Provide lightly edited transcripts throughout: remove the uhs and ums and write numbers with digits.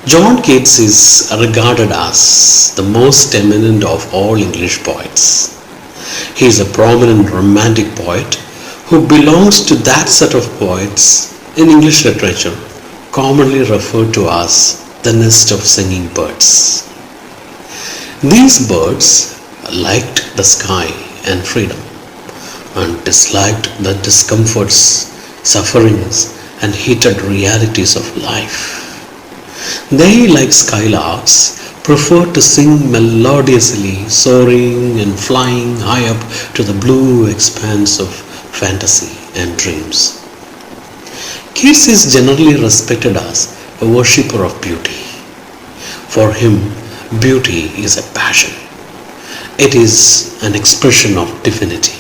John Keats is regarded as the most eminent of all English poets. He is a prominent romantic poet who belongs to that set of poets in English literature commonly referred to as the nest of singing birds. These birds liked the sky and freedom and disliked the discomforts, sufferings, and heated realities of life. They, like skylarks, prefer to sing melodiously, soaring and flying high up to the blue expanse of fantasy and dreams. Keats is generally respected as a worshipper of beauty. For him, beauty is a passion. It is an expression of divinity.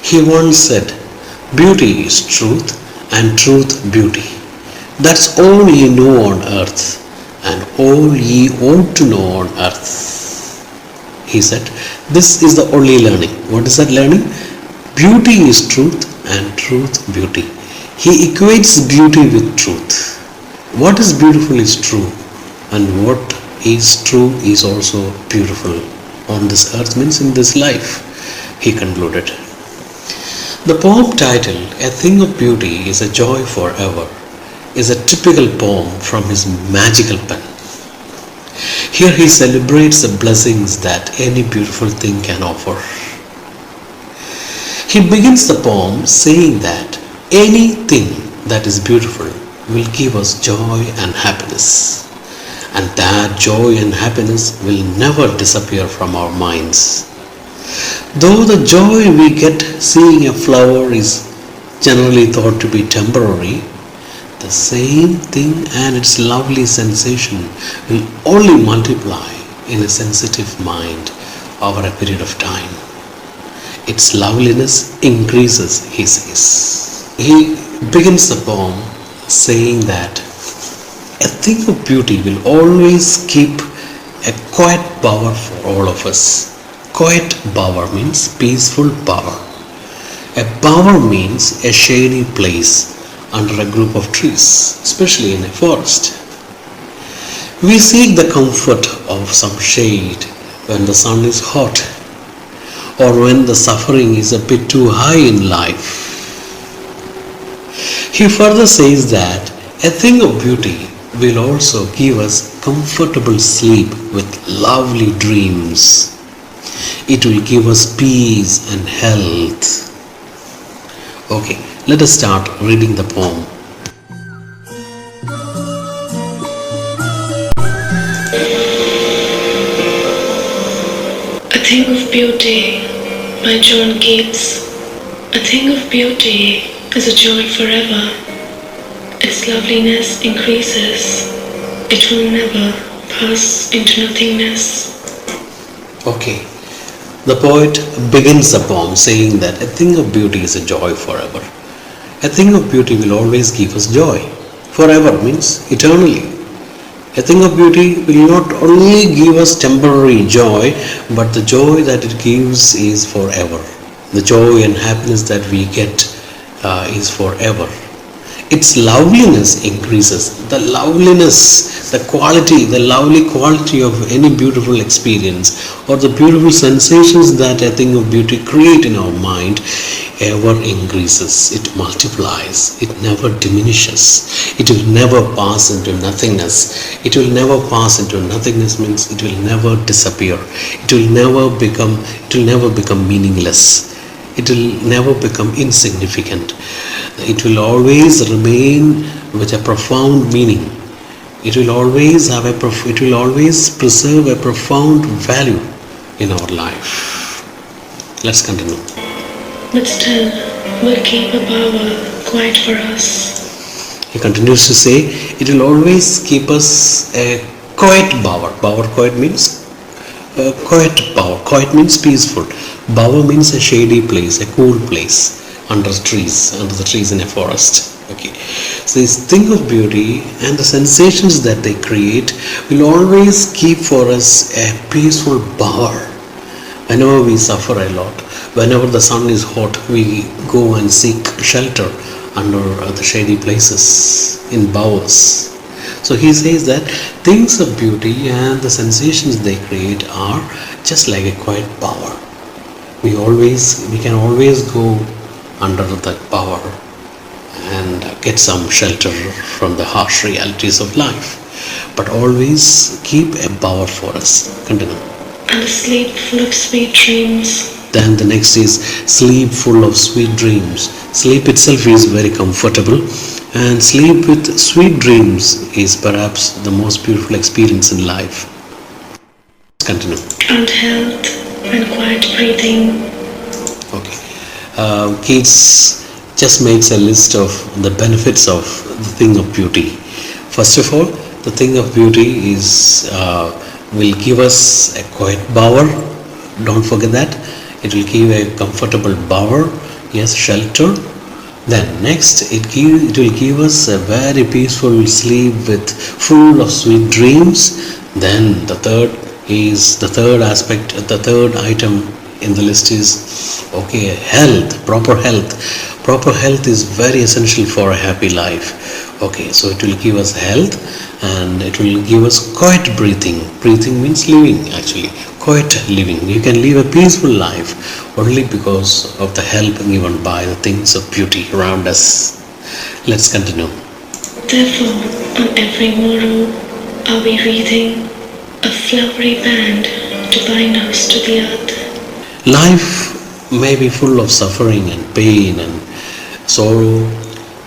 He once said, "Beauty is truth, and truth beauty. That's all ye know on earth, and all ye ought to know on earth." He said, "This is the only learning." What is that learning? Beauty is truth, and truth beauty. He equates beauty with truth. What is beautiful is true, and what is true is also beautiful on this earth, means in this life, he concluded. The poem titled "A Thing of Beauty is a Joy Forever" is a typical poem from his magical pen. Here he celebrates the blessings that any beautiful thing can offer. He begins the poem saying that anything that is beautiful will give us joy and happiness, and that joy and happiness will never disappear from our minds. Though the joy we get seeing a flower is generally thought to be temporary, the same thing and its lovely sensation will only multiply in a sensitive mind over a period of time. Its loveliness increases, he says. He begins the poem saying that a thing of beauty will always keep a quiet bower for all of us. Quiet bower means peaceful bower. A bower means a shady place under a group of trees, especially in a forest. We seek the comfort of some shade when the sun is hot or when the suffering is a bit too high in life. He further says that a thing of beauty will also give us comfortable sleep with lovely dreams. It will give us peace and health. Okay, let us start reading the poem. A Thing of Beauty by John Keats. A thing of beauty is a joy forever. Its loveliness increases. It will never pass into nothingness. Okay, the poet begins the poem saying that a thing of beauty is a joy forever. A thing of beauty will always give us joy. Forever means eternally. A thing of beauty will not only give us temporary joy, but the joy that it gives is forever. The joy and happiness that we get is forever. Its loveliness increases. The loveliness, the quality, the lovely quality of any beautiful experience or the beautiful sensations that a thing of beauty create in our mind ever increases. It multiplies. It never diminishes. It will never pass into nothingness. It will never pass into nothingness means it will never disappear. It will never become meaningless. It will never become insignificant. It will always remain with a profound meaning. It will always preserve a profound value in our life. Let's continue. But still will keep a bower quiet for us. He continues to say, it will always keep us a quiet bower. Bower quiet means quiet bower. Quiet means peaceful. Bower means a shady place, a cool place under the trees in a forest. Okay. So this thing of beauty and the sensations that they create will always keep for us a peaceful bower. Whenever we suffer a lot, whenever the sun is hot, we go and seek shelter under the shady places in bowers. So he says that things of beauty and the sensations they create are just like a quiet power. We can always go under that power and get some shelter from the harsh realities of life, but always keep a power for us. Continue. And a sleep full of sweet dreams. Then the next is sleep full of sweet dreams. Sleep itself is very comfortable, and sleep with sweet dreams is perhaps the most beautiful experience in life. Continue. And health and quiet breathing. Okay. Keats just makes a list of the benefits of the thing of beauty. First of all, the thing of beauty is will give us a quiet bower. Don't forget that. It will give a comfortable bower, yes, shelter. Then next, it will give us a very peaceful sleep with full of sweet dreams. Then the third aspect, the third item in the list is okay, health, proper health. Proper health is very essential for a happy life. Okay, so it will give us health and it will give us quiet breathing. Breathing means living actually. Quiet living. You can live a peaceful life only because of the help given by the things of beauty around us. Let's continue. Therefore, on every morrow are we wreathing a flowery band to bind us to the earth. Life may be full of suffering and pain and sorrow,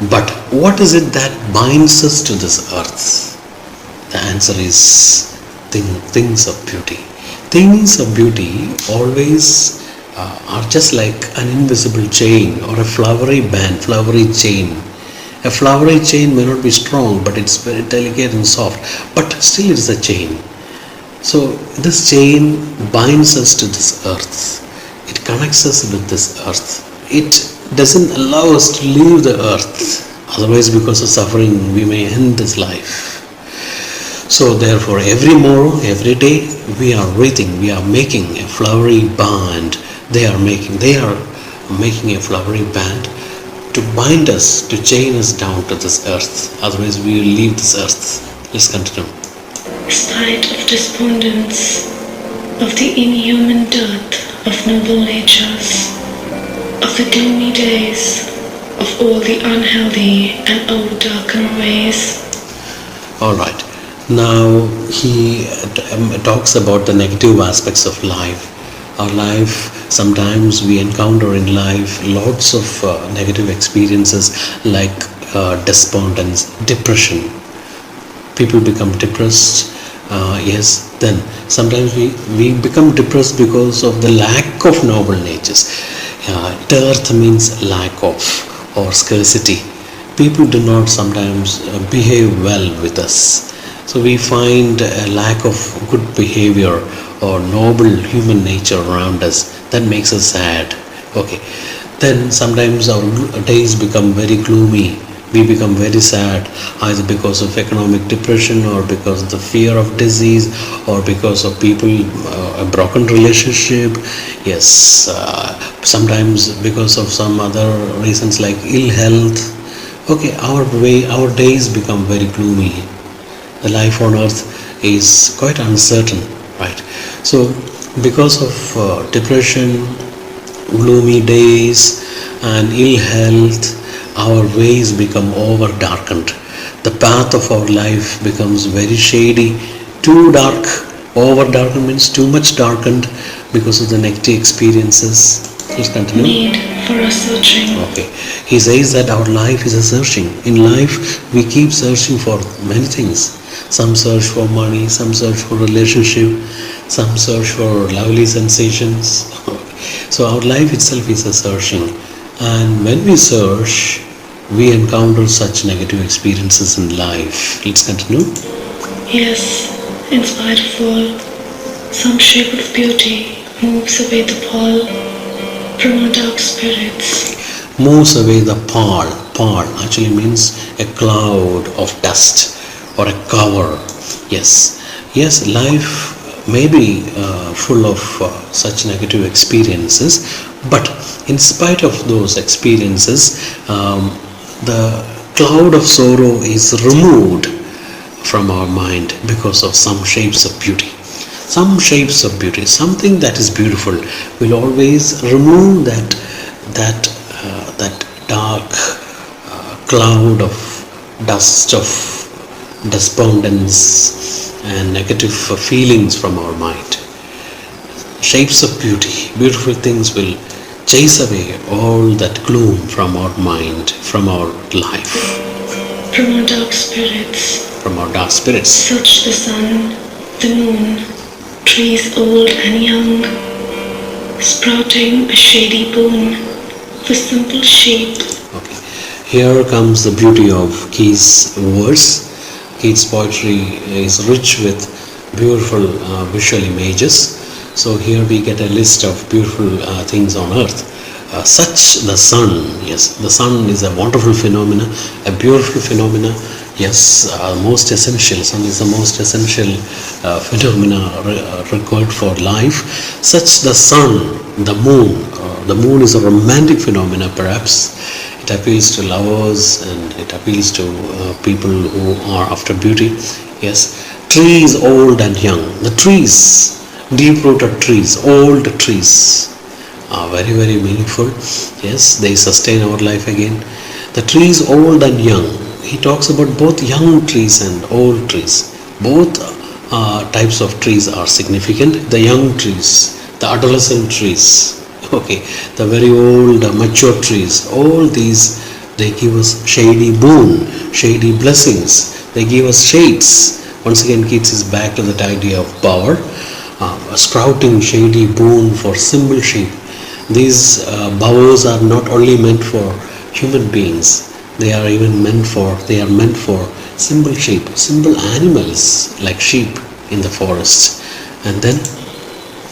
but what is it that binds us to this earth? The answer is things of beauty. Things of beauty always are just like an invisible chain or a flowery band, flowery chain. A flowery chain may not be strong, but it's very delicate and soft, but still it's a chain. So this chain binds us to this earth. It connects us with this earth. It doesn't allow us to leave the earth. Otherwise, because of suffering, we may end this life. So therefore, every morrow, every day, we are making a flowery band. They are making a flowery band to bind us, to chain us down to this earth. Otherwise, we will leave this earth. Let's continue. Spite of despondence, of the inhuman dearth of noble natures, of the gloomy days, of all the unhealthy and old darkened ways. All right. Now he talks about the negative aspects of life. Our life, sometimes we encounter in life lots of negative experiences like despondence, depression. People become depressed. Yes, then sometimes we become depressed because of the lack of noble natures. Dearth means lack of or scarcity. People do not sometimes behave well with us. So we find a lack of good behavior or noble human nature around us. That makes us sad. Okay. Then sometimes our days become very gloomy. We become very sad either because of economic depression or because of the fear of disease or because of people, a broken relationship. Yes, sometimes because of some other reasons like ill health. Okay, our days become very gloomy. The life on earth is quite uncertain, right? So because of depression, gloomy days and ill health, our ways become over darkened. The path of our life becomes very shady, too dark. Over darkened means too much darkened because of the negative experiences. Please continue. Made for a searching. Okay. He says that our life is a searching. In life, we keep searching for many things. Some search for money, some search for relationship, some search for lovely sensations. So our life itself is a searching. And when we search, we encounter such negative experiences in life. Let's continue. Yes, in spite of all, some shape of beauty moves away the pall from our dark spirits. Moves away the pall. Pall actually means a cloud of dust or a cover. Yes, life may be full of such negative experiences, but in spite of those experiences, the cloud of sorrow is removed. from our mind because of some shapes of beauty. Some shapes of beauty, something that is beautiful, will always remove that dark cloud of dust of despondence and negative feelings from our mind. Shapes of beauty, beautiful things will chase away all that gloom from our mind, from our life, From our dark spirits, from our dark spirits. such the sun, the moon, trees old and young, sprouting a shady boon for simple sheep. Okay. Here comes the beauty of Keats' verse. Keats' poetry is rich with beautiful visual images. So here we get a list of beautiful things on earth. Such the sun, yes, the sun is a wonderful phenomena, a beautiful phenomena. Yes, most essential. Sun is the most essential phenomena required for life. Such the sun, the moon. The moon is a romantic phenomena, perhaps. It appeals to lovers and it appeals to people who are after beauty. Yes, trees old and young. The trees, deep-rooted trees, old trees, are very, very meaningful. Yes, they sustain our life again. The trees old and young. He talks about both young trees and old trees. Both types of trees are significant. The young trees, the adolescent trees, okay, the very old mature trees, all these, they give us shady boon, shady blessings. They give us shades. Once again, Keats is back to that idea of power. A sprouting shady boon for simple sheep. These bowers are not only meant for human beings, they are meant for simple sheep, simple animals like sheep in the forest. And then,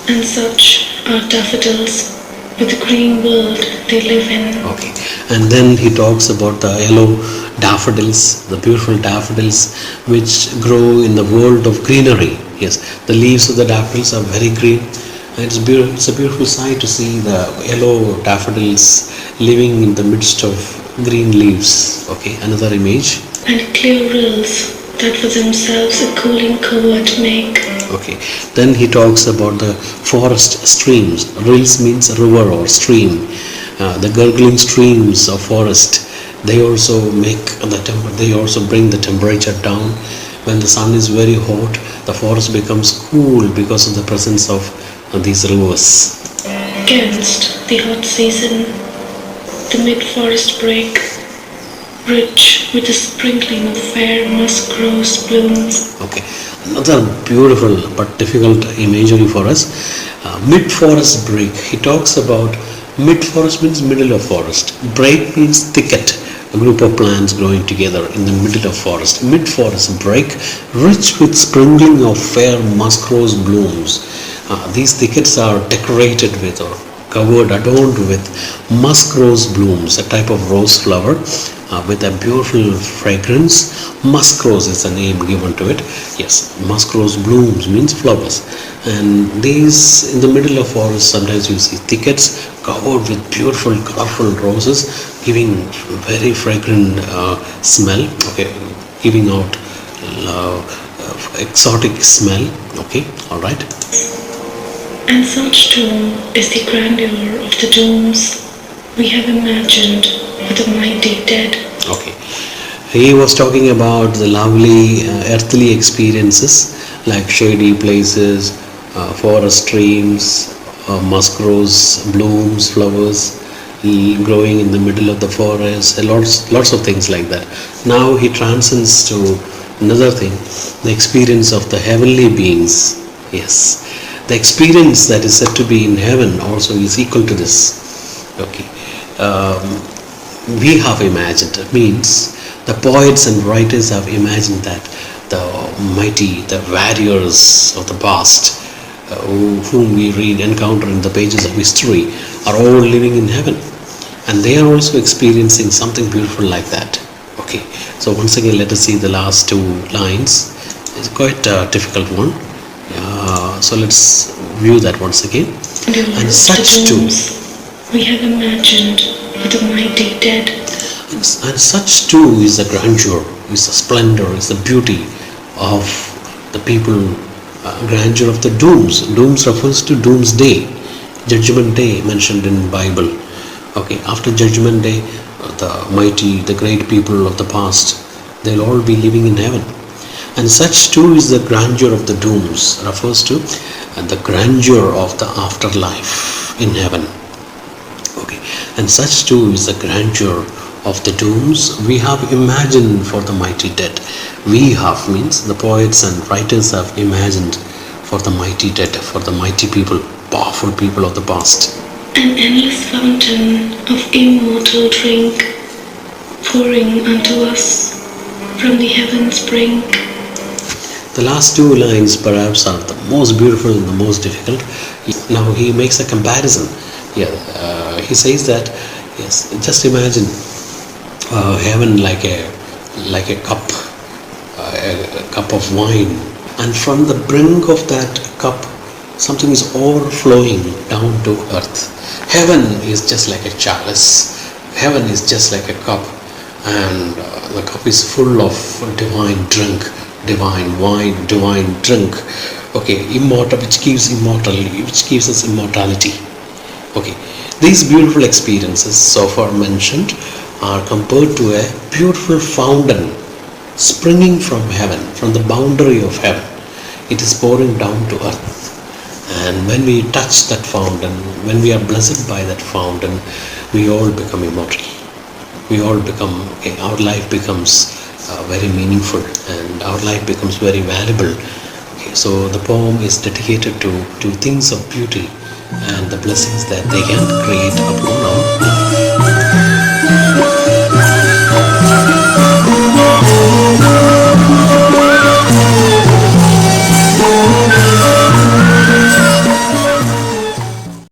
And such are daffodils with the green world they live in. okay, and then he talks about the yellow daffodils, the beautiful daffodils which grow in the world of greenery. Yes, the leaves of the daffodils are very green. And it's a beautiful sight to see the yellow daffodils living in the midst of green leaves. Okay, another image. And clear rills that for themselves a cooling covert make. Okay, then he talks about the forest streams. Rills means river or stream. The gurgling streams of forest, they also they also bring the temperature down. When the sun is very hot, the forest becomes cool because of the presence of these rivers. Against the hot season, the mid-forest break, rich with a sprinkling of fair musk rose blooms. Okay, another beautiful but difficult imagery for us. Mid-forest break. He talks about mid-forest means middle of forest. Break means thicket. A group of plants growing together in the middle of forest. Mid-forest break, rich with sprinkling of fair musk rose blooms. These thickets are decorated with or covered, adorned with musk rose blooms, a type of rose flower with a beautiful fragrance. Musk rose is the name given to it. Yes, musk rose blooms means flowers. And these, in the middle of forest, sometimes you see thickets covered with beautiful, colorful roses, giving very fragrant smell. Okay, giving out exotic smell. Okay, all right. And such too is the grandeur of the domes we have imagined for the mighty dead. Okay. He was talking about the lovely earthly experiences like shady places, forest streams, musk rose blooms, flowers growing in the middle of the forest, lots of things like that. Now he transcends to another thing, the experience of the heavenly beings. Yes, the experience that is said to be in heaven also is equal to this. Okay, we have imagined, it means the poets and writers have imagined that the mighty, the warriors of the past, whom we encounter in the pages of history, are all living in heaven, and they are also experiencing something beautiful like that. Okay, so once again, let us see the last two lines. It's quite a difficult one. So let's view that once again. And such too, we have imagined for the mighty dead. and such too is the grandeur, is the splendor, is the beauty of the people, grandeur of the dooms. Dooms refers to doomsday, judgment day mentioned in Bible. Okay, after judgment day, the mighty, the great people of the past, they'll all be living in heaven. And such too is the grandeur of the dooms, refers to the grandeur of the afterlife in heaven. Okay, and such too is the grandeur of the dooms we have imagined for the mighty dead. We have means the poets and writers have imagined for the mighty dead, for the mighty people, powerful people of the past. An endless fountain of immortal drink pouring unto us from the heaven's brink. The last two lines perhaps are the most beautiful and the most difficult. Now he makes a comparison. Yeah, he says that, yes, just imagine heaven like a cup of wine, and from the brink of that cup something is overflowing down to earth. Heaven is just like a chalice. Heaven is just like a cup, and the cup is full of divine drink, divine wine, divine drink. Okay, immortal, which gives us immortality. Okay, these beautiful experiences so far mentioned are compared to a beautiful fountain springing from heaven, from the boundary of heaven. It is pouring down to earth. And when we touch that fountain, when we are blessed by that fountain, we all become immortal. We all become, our life becomes very meaningful, and our life becomes very valuable. Okay, so the poem is dedicated to things of beauty and the blessings that they can create upon our life.